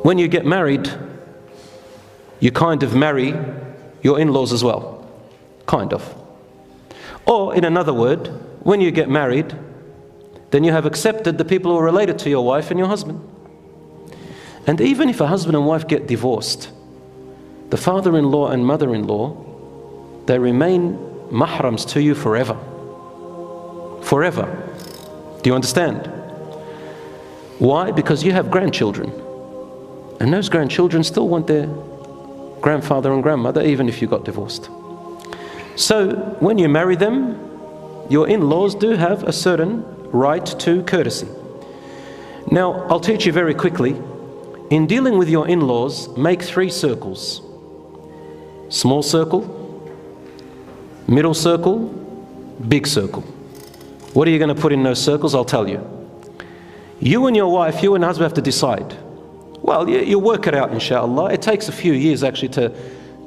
When you get married, you kind of marry your in-laws as well. Kind of. Or in another word, when you get married, then you have accepted the people who are related to your wife and your husband. And even if a husband and wife get divorced, the father-in-law and mother-in-law, they remain mahrams to you forever. Forever. Do you understand? Why? Because you have grandchildren. And those grandchildren still want their grandfather and grandmother, even if you got divorced. So when you marry them, your in-laws do have a certain right to courtesy. Now, I'll teach you very quickly. In dealing with your in-laws, make 3 circles. Small circle, middle circle, big circle. What are you going to put in those circles? I'll tell you. You and your wife, you and husband have to decide. Well, you work it out, inshaAllah. It takes a few years actually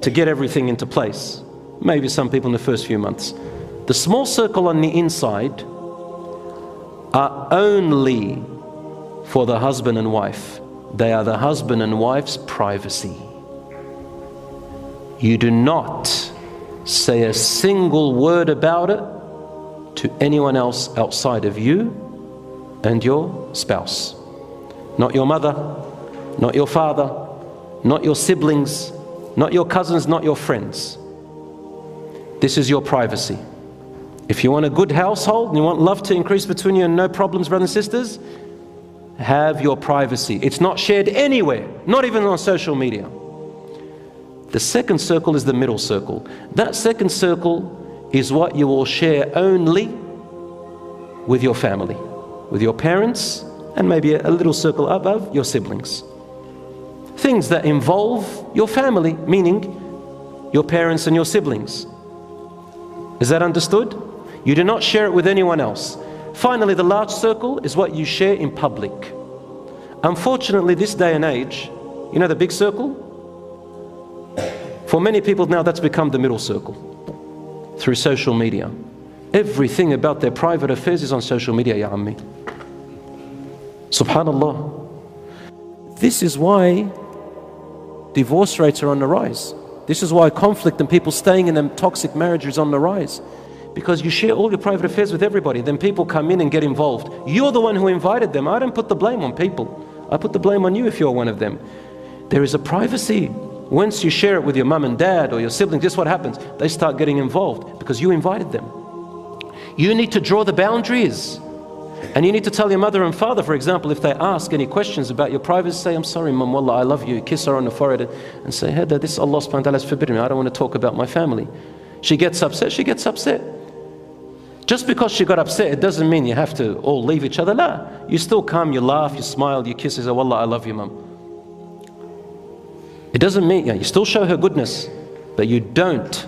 to get everything into place. Maybe some people in the first few months. The small circle on the inside are only for the husband and wife. They are the husband and wife's privacy. You do not say a single word about it to anyone else outside of you and your spouse. Not your mother, not your father, not your siblings, not your cousins, not your friends. This is your privacy. If you want a good household and you want love to increase between you and no problems, brothers and sisters, have your privacy. It's not shared anywhere, not even on social media. The second circle is the middle circle. That second circle is what you will share only with your family, with your parents, and maybe a little circle above, your siblings. Things that involve your family, meaning your parents and your siblings. Is that understood? You do not share it with anyone else. Finally, the large circle is what you share in public. Unfortunately, this day and age, you know the big circle? For many people now, that's become the middle circle through social media. Everything about their private affairs is on social media, ya ammi. Subhanallah. This is why divorce rates are on the rise. This is why conflict and people staying in a toxic marriage is on the rise. Because you share all your private affairs with everybody. Then people come in and get involved. You're the one who invited them. I don't put the blame on people. I put the blame on you if you're one of them. There is a privacy. Once you share it with your mum and dad or your siblings, guess what happens? They start getting involved because you invited them. You need to draw the boundaries. And you need to tell your mother and father, for example, if they ask any questions about your privacy, say, I'm sorry, Mum, wallah, I love you. Kiss her on the forehead and say, hey, this is Allah subhanahu wa ta'ala has forbidden me. I don't want to talk about my family. She gets upset, she gets upset. Just because she got upset, it doesn't mean you have to all leave each other. La. You still come, you laugh, you smile, you kiss, you say, wallah, I love you, Mum. It doesn't mean, you still show her goodness, but you don't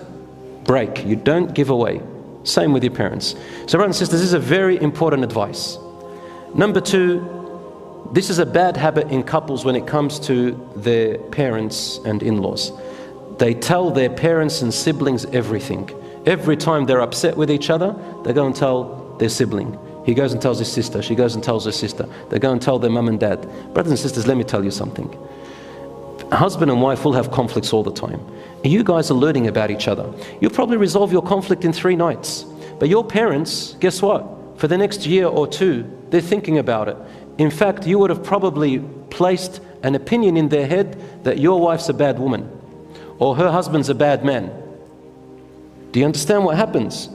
break, you don't give away. Same with your parents. So brothers and sisters, this is a very important advice. Number 2, this is a bad habit in couples when it comes to their parents and in-laws. They tell their parents and siblings everything. Every time they're upset with each other, they go and tell their sibling. He goes and tells his sister, she goes and tells her sister. They go and tell their mum and dad. Brothers and sisters, let me tell you something. Husband and wife will have conflicts all the time. You guys are learning about each other. You'll probably resolve your conflict in 3 nights. But your parents, guess what? For the next year or 2, they're thinking about it. In fact, you would have probably placed an opinion in their head that your wife's a bad woman or her husband's a bad man. Do you understand what happens?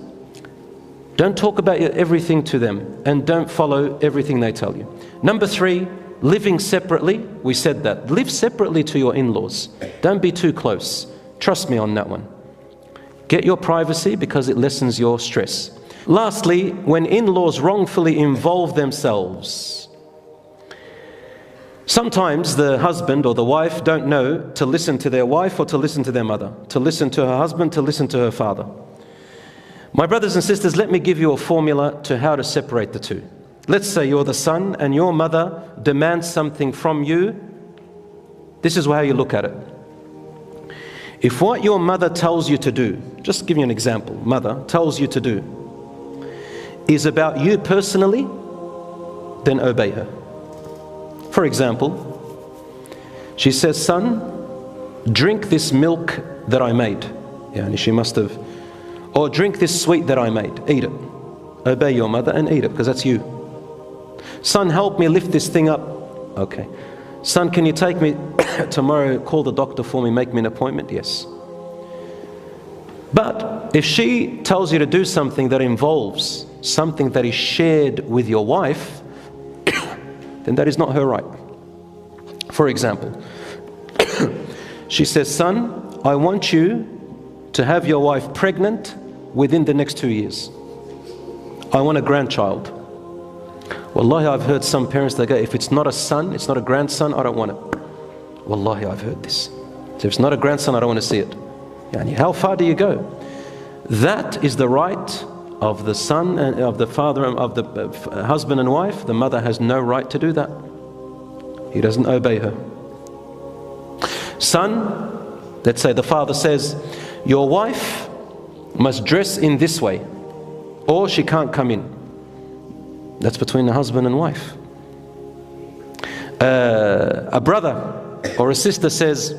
Don't talk about everything to them and don't follow everything they tell you. Number 3, living separately. We said that. Live separately to your in-laws. Don't be too close. Trust me on that one. Get your privacy because it lessens your stress. Lastly, when in-laws wrongfully involve themselves. Sometimes the husband or the wife don't know to listen to their wife or to listen to their mother, to listen to her husband, to listen to her father. My brothers and sisters, let me give you a formula to how to separate the two. Let's say you're the son and your mother demands something from you. This is how you look at it. If what your mother tells you to do, just give you an example, mother tells you to do, is about you personally, then obey her. For example, She says, son, drink this milk that I made. Yani she must have, or drink this sweet that I made, eat it. Obey your mother and eat it, because that's you. Son, help me lift this thing up. Okay. Son, can you take me tomorrow, call the doctor for me, make me an appointment? Yes. But if she tells you to do something that involves something that is shared with your wife, then that is not her right. For example, she says, son, I want you to have your wife pregnant within the next 2 years. I want a grandchild. Wallahi, I've heard some parents that go, if it's not a son, it's not a grandson, I don't want it. Wallahi, I've heard this. So if it's not a grandson, I don't want to see it. Yani, how far do you go? That is the right of the son and of the father and of the husband and wife. The mother has no right to do that. He doesn't obey her. Son, let's say the father says, your wife must dress in this way, or she can't come in. That's between the husband and wife. A brother or a sister says,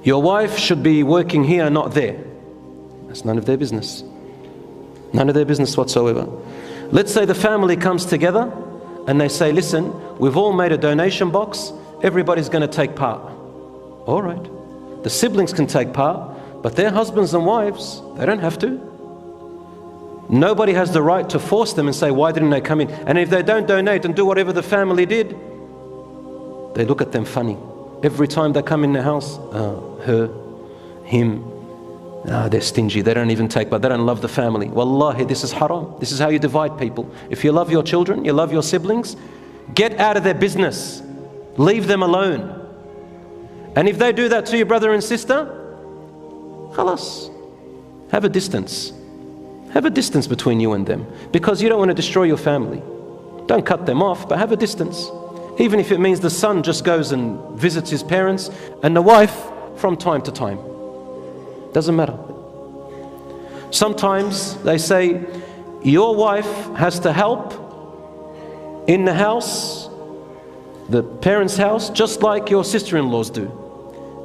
your wife should be working here, not there. That's none of their business. None of their business whatsoever. Let's say the family comes together and they say, listen, we've all made a donation box, everybody's going to take part. All right. The siblings can take part, but their husbands and wives, they don't have to. Nobody has the right to force them and say, why didn't they come in? And if they don't donate and do whatever the family did, they look at them funny. Every time they come in the house, her, him, they're stingy, they don't even take, but they don't love the family. Wallahi, this is haram. This is how you divide people. If you love your children, you love your siblings, get out of their business. Leave them alone. And if they do that to your brother and sister, khalas, have a distance. Have a distance between you and them, because you don't want to destroy your family. Don't cut them off, but have a distance. Even if it means the son just goes and visits his parents, and the wife from time to time. Doesn't matter. Sometimes they say, your wife has to help in the house, the parents' house, just like your sister-in-laws do.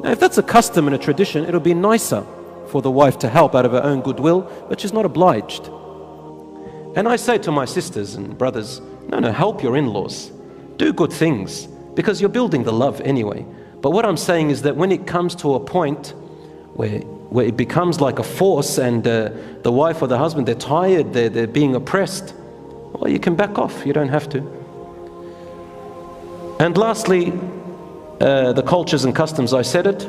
Now, if that's a custom and a tradition, it'll be nicer for the wife to help out of her own goodwill, but she's not obliged. And I say to my sisters and brothers, no, help your in-laws. Do good things, because you're building the love anyway. But what I'm saying is that when it comes to a point where it becomes like a force and the wife or the husband, they're tired, they're being oppressed, well, you can back off, you don't have to. And lastly, the cultures and customs, I said it,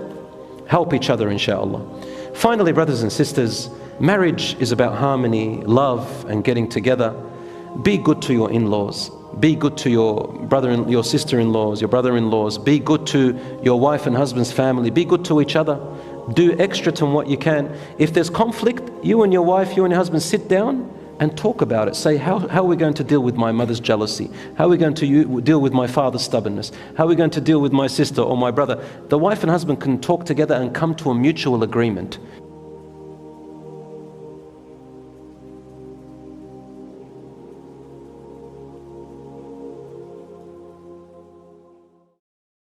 help each other, inshaAllah. Finally, brothers and sisters, marriage is about harmony, love, and getting together. Be good to your in-laws. Be good to your brother and your sister-in-laws, your brother-in-laws. Be good to your wife and husband's family. Be good to each other. Do extra to what you can. If there's conflict, you and your wife, you and your husband sit down and talk about it. Say, how are we going to deal with my mother's jealousy? How are we going to deal with my father's stubbornness? How are we going to deal with my sister or my brother? The wife and husband can talk together and come to a mutual agreement.